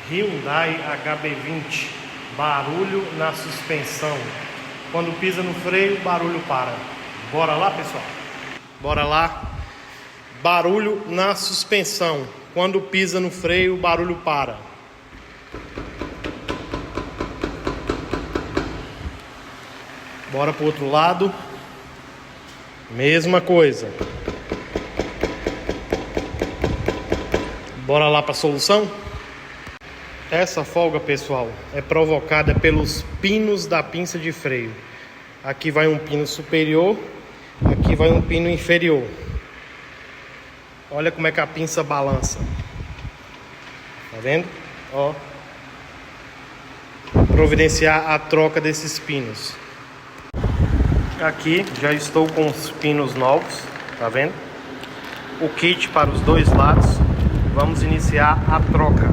Hyundai HB20, barulho na suspensão. Quando pisa no freio, o barulho para. Bora lá, pessoal? Bora lá. Barulho na suspensão. Quando pisa no freio, o barulho para. Bora pro outro lado. Mesma coisa. Bora lá para a solução? Essa folga, pessoal, é provocada pelos pinos da pinça de freio. Aqui vai um pino superior, aqui vai um pino inferior. Olha como é que a pinça balança. Tá vendo? Ó. Providenciar a troca desses pinos. Aqui já estou com os pinos novos, tá vendo? O kit para os dois lados. Vamos iniciar a troca.